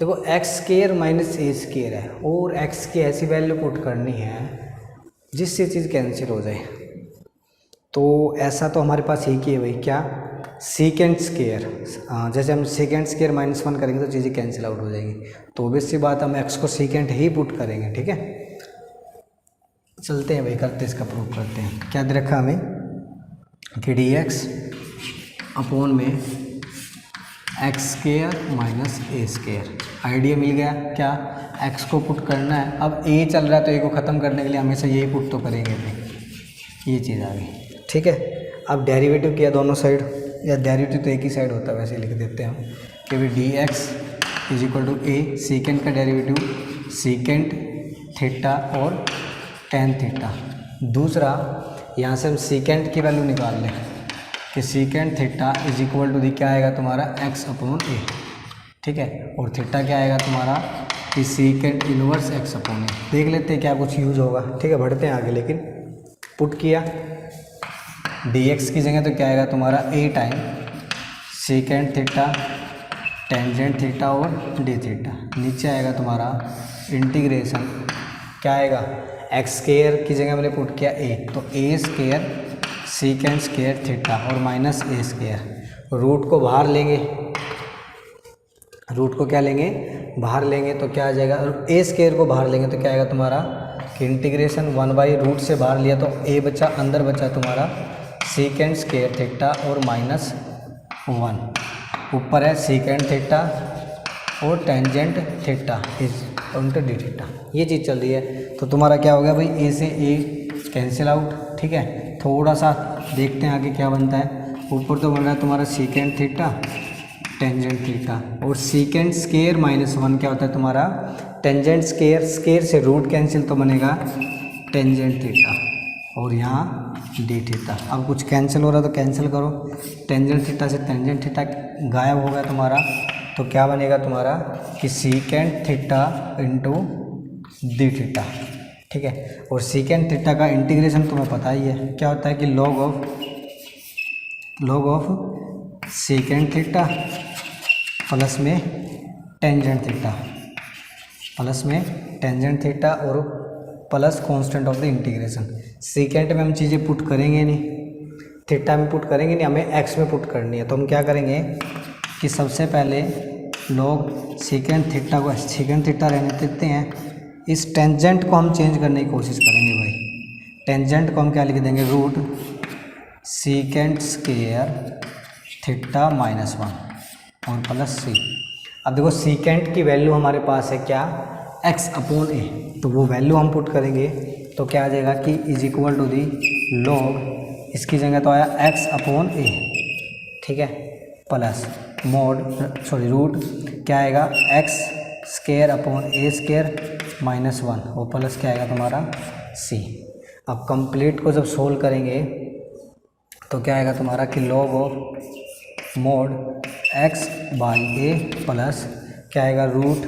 देखो x square minus a square है और एक्स की ऐसी वैल्यू पुट करनी है जिससे चीज़ कैंसिल हो जाए। तो ऐसा तो हमारे पास एक ही है भाई, क्या, सीकेंड स्क्वायर। जैसे हम सेकेंड स्क्वायर -1 करेंगे तो चीज़ें कैंसिल आउट हो जाएगी, तो ऑब्वियस सी बात हम एक्स को सीकेंड ही पुट करेंगे। ठीक है, चलते हैं भाई, करते इसका प्रूफ करते हैं। क्या दे रखा हमें कि डी एक्स अपॉन में x square minus a square, idea मिल गया। क्या, एक्स को पुट करना है, अब ए चल रहा है तो ए को ख़त्म करने के लिए हमेशा यही पुट तो करेंगे भाई, ये चीज़ आ गई। ठीक है, अब डेरिवेटिव किया दोनों साइड, या डेरिवेटिव तो एक ही साइड होता है, वैसे लिख देते हैं हम कि भाई d x is equal to a, secant का डेरिवेटिव सीकेंड थीटा और टेन थीटा। दूसरा यहाँ से हम सीकेंड की वैल्यू निकाल लें कि secant theta is equal to the क्या आएगा तुम्हारा एक्स अपॉन ए। ठीक है, और थीटा क्या आएगा तुम्हारा कि सीकेंड इनवर्स एक्स अपॉन ए। देख लेते हैं क्या कुछ यूज होगा। ठीक है, बढ़ते हैं आगे। लेकिन पुट किया डी एक्स की जगह तो क्या आएगा तुम्हारा ए टाइम सीकेंड थीटा टेंजेंट थीटा और डी थीटा। नीचे आएगा तुम्हारा इंटीग्रेशन, क्या आएगा एक्स स्क्वायर की जगह मैंने पुट किया ए, तो ए स्क्वायर सीकेंड स्क्वायर थीटा और माइनस ए स्क्वायर। रूट को बाहर लेंगे, रूट को क्या लेंगे, बाहर लेंगे तो क्या आ जाएगा, ए स्क्वायर को बाहर लेंगे तो क्या आएगा तुम्हारा कि इंटीग्रेशन 1/रूट से बाहर लिया तो ए बचा, अंदर बचा तुम्हारा सीकेंड स्क्वायर थीटा और -1। ऊपर है सीकेंड थीटा और टेंजेंट थीटा इज उनका डी थीटा। ये चीज़ चल रही है, तो तुम्हारा क्या हो गया भाई, ए से ए कैंसिल आउट। ठीक है, थोड़ा सा देखते हैं आगे क्या बनता है। ऊपर तो बन रहा है तुम्हारा सीकेंड थीटा टेंजेंट थीटा और सीकेंड स्क्वायर -1 क्या होता है तुम्हारा टेंजेंट स्क्वायर, स्क्वायर से रूट कैंसिल तो बनेगा टेंजेंट थीटा और यहाँ डी थीटा। अब कुछ कैंसिल हो रहा तो कैंसिल करो, टेंजेंट थीटा से टेंजेंट थीटा गायब हो गया तुम्हारा, तो क्या बनेगा तुम्हारा कि secant theta into D theta. ठीक है, और सीकेंड थीटा का इंटीग्रेशन तुम्हें पता ही है क्या होता है कि log of secant theta plus में टेंजेंट थीटा, प्लस में टेंजेंट थीटा और plus constant of the integration. सीकेंड में हम चीज़ें पुट करेंगे नहीं, थीटा में पुट करेंगे नहीं, हमें एक्स में पुट करनी है। तो हम क्या करेंगे कि सबसे पहले लॉग सीकेंड थीटा को सीकेंड थीटा रहने देते हैं, इस टेंजेंट को हम चेंज करने की कोशिश करेंगे भाई। टेंजेंट को हम क्या लिख देंगे, रूट सीकेंड स्क्वायर थीटा -1 और प्लस सी। अब देखो सीकेंड की वैल्यू हमारे पास है क्या, एक्स अपॉन ए, तो वो वैल्यू हम पुट करेंगे तो क्या आ जाएगा कि is equal to the log, इसकी जगह तो आया एक्स अपॉन ए। ठीक है, प्लस रूट क्या आएगा एक्स स्क्वायर अपॉन ए स्क्वायर -1 और प्लस क्या आएगा तुम्हारा सी। अब कंप्लीट को जब सोल्व करेंगे तो क्या आएगा तुम्हारा कि log of mod x by a plus क्या आएगा root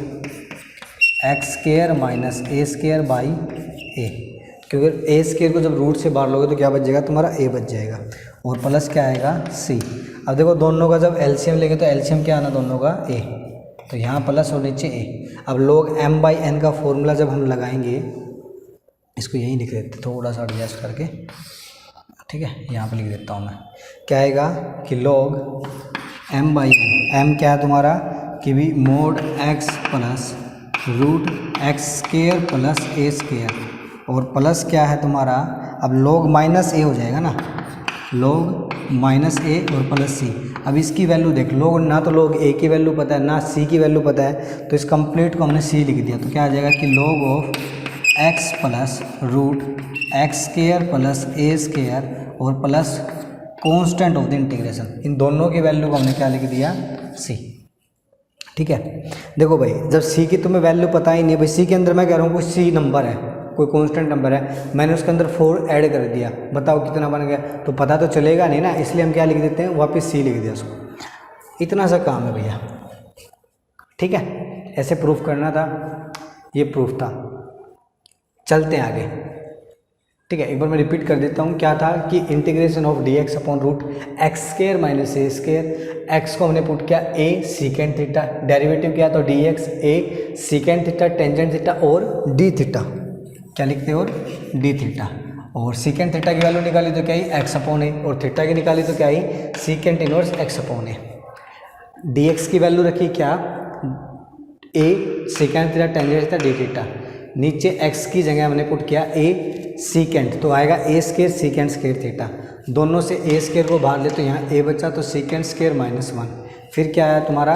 x square minus a square by a, क्योंकि ए स्क्वायर को जब रूट से बाहर लोगे तो क्या बच जाएगा तुम्हारा ए बच जाएगा और प्लस क्या आएगा सी। अब देखो दोनों का जब एलसीएम लेंगे तो एलसीएम क्या आना दोनों का ए, तो यहाँ प्लस और नीचे ए। अब लोग m/n का फॉर्मूला जब हम लगाएंगे, इसको यहीं लिख देते थोड़ा सा एडजस्ट करके। ठीक है, यहाँ पे लिख देता हूँ मैं, क्या आएगा कि log m/n, m क्या है तुम्हारा कि भी mod x plus root x square plus a square और प्लस क्या है तुम्हारा, अब log -a हो जाएगा ना, log -a और प्लस सी। अब इसकी वैल्यू देख, लोग ना तो लोग ए की वैल्यू पता है ना सी की वैल्यू पता है, तो इस कंप्लीट को हमने सी लिख दिया, तो क्या आ जाएगा कि log of x plus root x square plus a square और plus constant of the integration. इन दोनों की वैल्यू को हमने क्या लिख दिया सी। ठीक है, देखो भाई जब सी की तुम्हें वैल्यू पता ही नहीं है भाई, सी के अंदर मैं कह रहा हूँ कोई सी नंबर है, कोई कांस्टेंट नंबर है, मैंने उसके अंदर 4 ऐड कर दिया, बताओ कितना बन गया, तो पता तो चलेगा नहीं ना, इसलिए हम क्या लिख देते हैं वापस सी लिख दिया उसको। इतना सा काम है भैया। ठीक है, ऐसे प्रूफ करना था, ये प्रूफ था। चलते हैं आगे। ठीक है, एक बार मैं रिपीट कर देता हूँ। क्या था कि integration of d x upon root x square minus a square, x को हमने पुट किया ए सीकेंड थीटा, डेरिवेटिव क्या तो डी एक्स ए सीकेंड थीटा टेंजेंट थीटा और डी थीटा, क्या लिखते हैं और डी थीटा, और सीकेंड थीटा की वैल्यू निकाली तो क्या ही एक्स अपॉन ए, और थीटा की निकाली तो क्या ही secant inverse x upon a. D x की वैल्यू रखी क्या a secant theta tangent theta d theta, नीचे x की जगह हमने पुट किया a सीकेंड, तो आएगा a स्केयर सीकेंड स्केयर थीटा, दोनों से a स्केयर को बाहर ले तो यहाँ a बचा तो सीकेंड स्केयर माइनस 1, फिर क्या आया तुम्हारा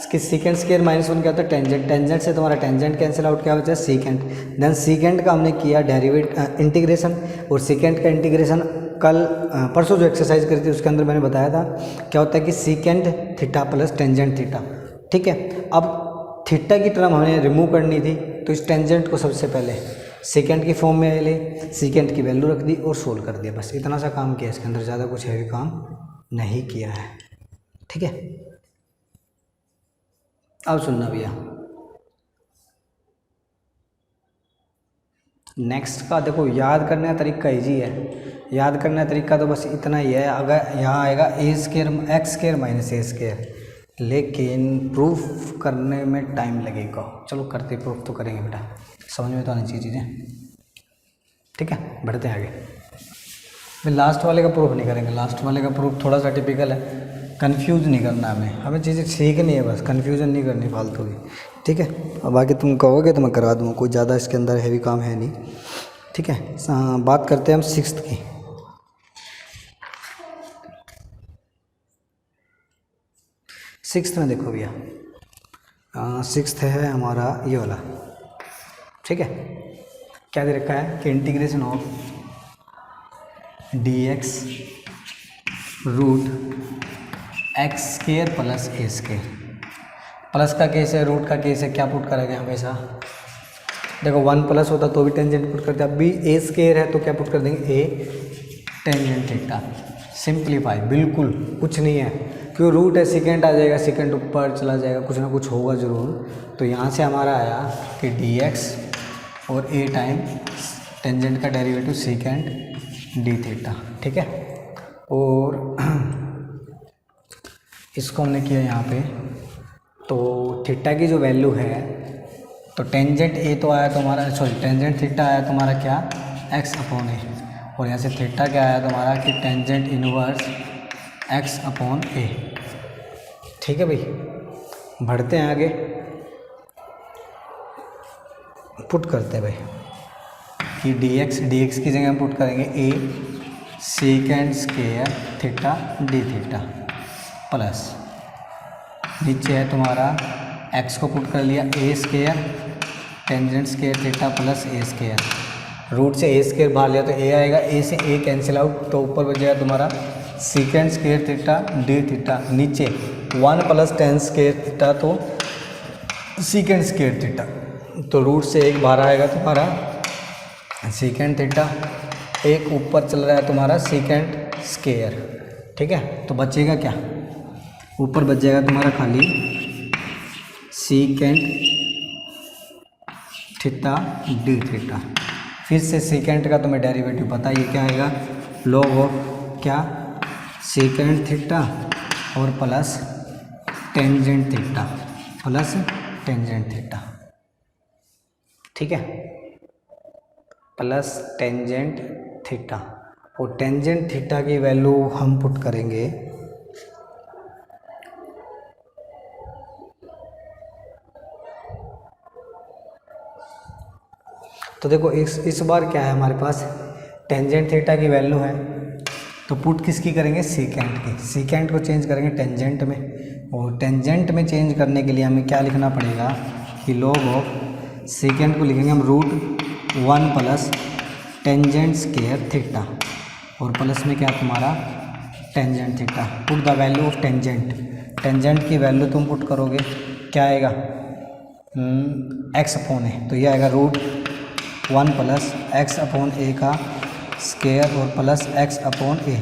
इसके सीकेंड स्केयर माइनस 1 क्या होता है टेंजेंट, टेंजेंट से तुम्हारा टेंजेंट कैंसिल आउट, क्या बचा सीकेंड, देन सीकेंड का हमने किया डेरिवेट इंटीग्रेशन, और सीकेंड का इंटीग्रेशन कल परसों जो एक्सरसाइज करी थी उसके अंदर मैंने बताया था क्या होता है कि secant theta plus tangent theta. ठीक है, अब थीटा की टर्म हमें रिमूव करनी थी तो इस टेंजेंट को सबसे पहले सेकेंड की फॉर्म में ले, सेकेंड की वैल्यू रख दी और सोल्व कर दिया, बस इतना सा काम किया, इसके अंदर ज़्यादा कुछ हैवी काम नहीं किया है। ठीक है, अब सुनना भैया, नेक्स्ट का देखो याद करने का तरीका ईजी है, याद करने का तरीका तो बस इतना ही है, अगर यहाँ आएगा ए square x square minus a square, लेकिन प्रूफ करने में टाइम लगेगा। चलो करते प्रूफ तो करेंगे बेटा, समझ में तो आनी चाहिए चीज़ें। ठीक है, बढ़ते हैं आगे। फिर लास्ट वाले का प्रूफ नहीं करेंगे, लास्ट वाले का प्रूफ थोड़ा सा टिपिकल है, कंफ्यूज नहीं करना हमें चीज़ें सीखनी है, बस कंफ्यूजन नहीं करनी फालतू की। ठीक है, अब आगे तुम कहोगे तो मैं करा दूँगा, कोई ज़्यादा इसके अंदर हैवी काम है नहीं। ठीक है, बात करते हैं हम सिक्स्थ की। सिक्स्थ में देखो भैया, सिक्स्थ है हमारा ये वाला। ठीक है, क्या दे रखा है कि integration of d x root x square plus a square, plus का केस है रूट का केस है, क्या पुट करेंगे हमेशा, देखो 1 प्लस होता तो भी टेंजेंट पुट करते, अब भी ए स्केयर है तो क्या पुट कर देंगे ए टेंजेंट थीटा, सिंप्लीफाई, बिल्कुल कुछ नहीं है, क्यों रूट है सेकेंड आ जाएगा, सेकेंड ऊपर चला जाएगा, कुछ ना कुछ होगा ज़रूर, तो यहाँ से हमारा आया कि डी एक्स और ए टाइम टेंजेंट का डेरिवेटिव सेकेंड डी थीटा। ठीक है, और इसको हमने किया यहाँ पे, तो थीटा की जो वैल्यू है तो टेंजेंट ए तो आया तुम्हारा, सॉरी टेंजेंट थीटा आया तुम्हारा क्या एक्स अपॉन ए, और यहाँ से थीटा क्या आया तुम्हारा कि tangent inverse x upon a. ठीक है भाई, बढ़ते हैं आगे, पुट करते हैं भाई कि डी एक्स की जगह हम पुट करेंगे a secant square theta d theta plus, नीचे है तुम्हारा एक्स को पुट कर लिया a square tangent square theta plus a square, root से ए स्केयर बाहर लिया तो ए आएगा, ए से ए कैंसिल आउट, तो ऊपर बचेगा तुम्हारा सीकेंड स्केयर थीटा डी थीटा, नीचे 1 प्लस टेन स्केयर थीटा तो सीकेंड स्केयर थीटा, तो रूट से एक बाहर आएगा तुम्हारा सीकेंड थीटा, एक ऊपर चल रहा है तुम्हारा सीकेंड स्केयर। ठीक है, तो बचेगा क्या, ऊपर बच जाएगा तुम्हारा खाली सीकेंड थीटा डी थीटा, फिर से सीकेंड का तुम्हें डेरिवेटिव पता है, ये क्या आएगा लॉग ऑफ क्या सीकेंड थीटा और plus tangent theta plus tangent theta. ठीक है, प्लस टेंजेंट थीटा, और टेंजेंट थीटा की वैल्यू हम पुट करेंगे तो देखो इस बार क्या है हमारे पास टेंजेंट थीटा की वैल्यू है, तो पुट किसकी करेंगे सीकेंट की, सीकेंट को चेंज करेंगे टेंजेंट में, और टेंजेंट में चेंज करने के लिए हमें क्या लिखना पड़ेगा कि लॉग ऑफ सीकेंट को लिखेंगे हम root 1 plus tangent square theta, और प्लस में क्या तुम्हारा tangent theta, put the value of tangent, tangent की वैल्यू तुम पुट करोगे क्या आएगा एक्स अपॉन ए, तो ये आएगा root 1 plus x upon a का स्केयर और प्लस एक्स अपॉन ए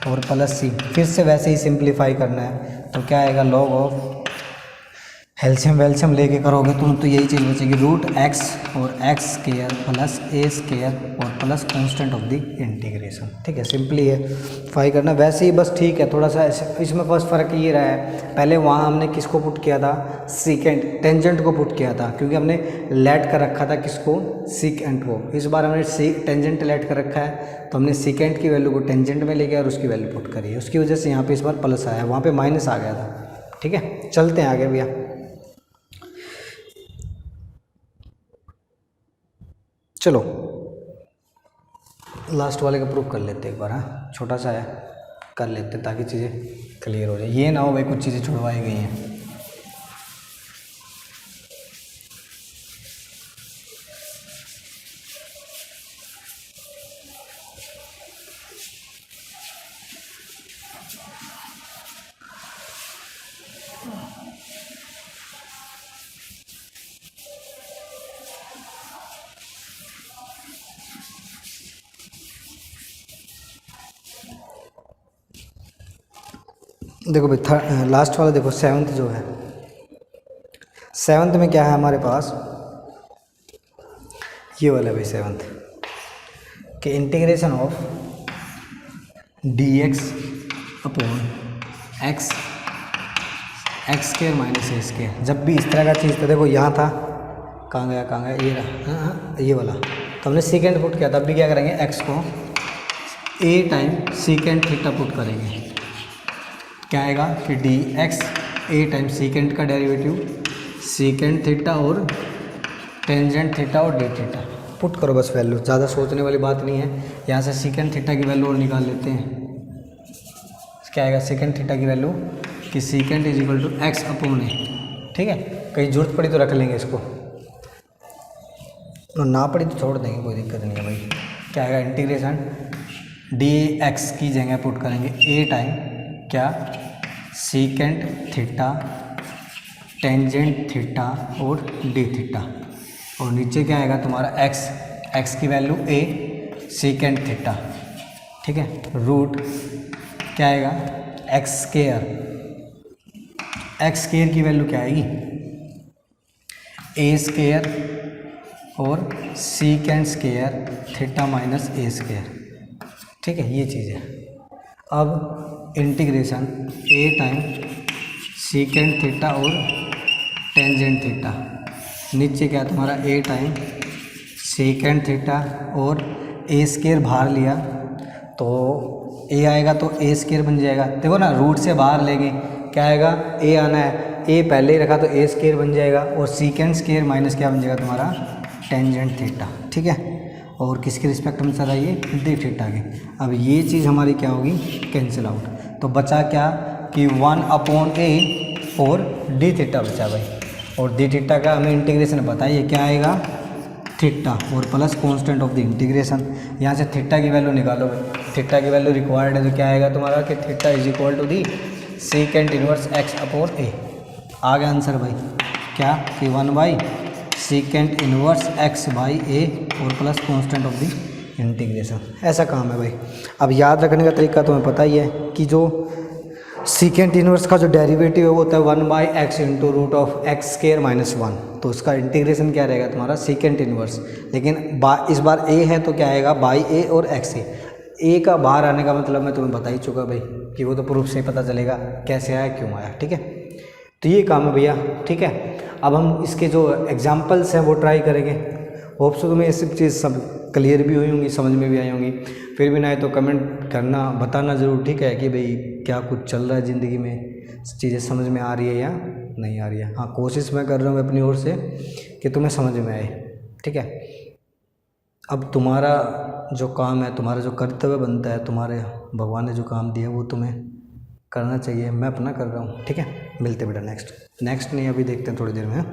और प्लस सी, फिर से वैसे ही सिंप्लीफाई करना है, तो क्या आएगा लॉग ऑफ एलसीएम वेलसीएम लेके करोगे तुम तो यही चीज़ बचेगी, रूट एक्स और x square plus a square और plus constant of the integration. ठीक है, सिंपली है फाई करना, वैसे ही बस ठीक है। थोड़ा सा इसमें फर्स्ट फ़र्क ये रहा है, पहले वहाँ हमने किसको पुट किया था, सीकेंट टेंजेंट को पुट किया था, क्योंकि हमने लेट कर रखा था किसको, सीकेंट को। इस बार हमने टेंजेंट लेट कर रखा है, तो हमने सीकेंट की वैल्यू को टेंजेंट में ले गया और उसकी वैल्यू पुट करी है, उसकी वजह से यहाँ पे इस बार प्लस आया, वहाँ पे माइनस आ गया था। ठीक है, चलते हैं आगे भैया। चलो लास्ट वाले का प्रूफ कर लेते हैं एक बार। हाँ, छोटा सा है, कर लेते हैं ताकि चीज़ें क्लियर हो जाए, ये ना हो भाई कुछ चीज़ें छुड़वाई गई हैं। देखो भाई लास्ट वाला देखो, सेवन्थ जो है, सेवन्थ में क्या है हमारे पास, ये वाला भाई सेवन्थ कि integration of d x upon x x square minus a square. जब भी इस तरह का चीज़ था, देखो यहाँ था, कहाँ गया, ये रहा, हाँ ये वाला, तो हमने सीकेंड पुट किया, तब भी क्या करेंगे, एक्स को ए टाइम सीकेंड थीटा पुट करेंगे, क्या आएगा कि डी एक्स ए टाइम सीकेंट का डेरिवेटिव सीकेंट थीटा और टेंजेंट थीटा और डी थीटा पुट करो, बस वैल्यू, ज़्यादा सोचने वाली बात नहीं है। यहाँ से सीकेंट थीटा की वैल्यू और निकाल लेते हैं, क्या आएगा सीकेंट थीटा की वैल्यू कि secant is equal to x upon a. ठीक है, कहीं जरूरत पड़ी तो रख लेंगे इसको, और ना पड़ी तो छोड़ देंगे, कोई दिक्कत नहीं है भाई। क्या आएगा, इंटीग्रेशन डी एक्स की जगह पुट करेंगे ए टाइम क्या, सीकेंट थीटा टेंजेंट थीटा और डी थीटा, और नीचे क्या आएगा तुम्हारा एक्स, एक्स की वैल्यू ए सीकेंट थीटा। ठीक है, रूट क्या आएगा, एक्स स्केयर, एक्स स्केयर की वैल्यू क्या आएगी, ए स्केयर और secant square theta minus a square. ठीक है, ये चीज़ है। अब इंटीग्रेशन ए टाइम सीकेंट थीटा और टेंजेंट थीटा, नीचे क्या तुम्हारा ए टाइम सीकेंट थीटा और ए स्केयर बाहर लिया तो ए आएगा, तो ए स्केयर बन जाएगा। देखो ना, रूट से बाहर लेंगे क्या आएगा, ए आना है, ए पहले ही रखा तो ए स्केयर बन जाएगा, और सीकेंट स्केयर माइनस क्या बन जाएगा तुम्हारा टेंजेंट थीटा। ठीक है, और किसके रिस्पेक्ट में चला, ये डी थीटा के। अब ये चीज़ हमारी क्या होगी, कैंसिल आउट, तो बचा क्या कि 1 अपॉन ए और डी थीटा बचा भाई, और डी थीटा का हमें इंटीग्रेशन बताइए क्या आएगा, थीटा और plus constant of the integration. यहाँ से थीटा की वैल्यू निकालो भाई, थीटा की वैल्यू रिक्वायर्ड है, तो क्या आएगा तुम्हारा कि theta is equal to the secant inverse x upon a. आ गया आंसर भाई, क्या कि 1 secant inverse x by a और plus constant of the integration. ऐसा काम है भाई। अब याद रखने का तरीका तुम्हें पता ही है कि जो सीकेंट इनवर्स का जो डेरिवेटिव है वो होता है 1/x into root of x square minus 1, तो उसका इंटीग्रेशन क्या रहेगा तुम्हारा सीकेंट इनवर्स। लेकिन इस बार ए है तो क्या आएगा, बाई ए और एक्स ए का बाहर आने का मतलब मैं तुम्हें बता ही चुका भाई कि वो तो प्रूफ से ही पता चलेगा कैसे आया क्यों आया। ठीक है, तो ये काम है भैया। ठीक है, अब हम इसके जो एग्जाम्पल्स हैं वो ट्राई करेंगे। होप सो तुम्हें ये सब चीज़ सब क्लियर भी हुई होंगी, समझ में भी आई होंगी। फिर भी ना है तो कमेंट करना, बताना ज़रूर। ठीक है कि भाई क्या कुछ चल रहा है ज़िंदगी में, चीज़ें समझ में आ रही है या नहीं आ रही है। हाँ, कोशिश मैं कर रहा हूँ अपनी ओर से कि तुम्हें समझ में आए। ठीक है, अब तुम्हारा जो काम है, तुम्हारा जो कर्तव्य बनता है, तुम्हारे भगवान ने जो काम दिया वो तुम्हें करना चाहिए। मैं अपना कर रहा हूँ। ठीक है, मिलते बेटा नेक्स्ट नहीं, अभी देखते हैं थोड़ी देर में।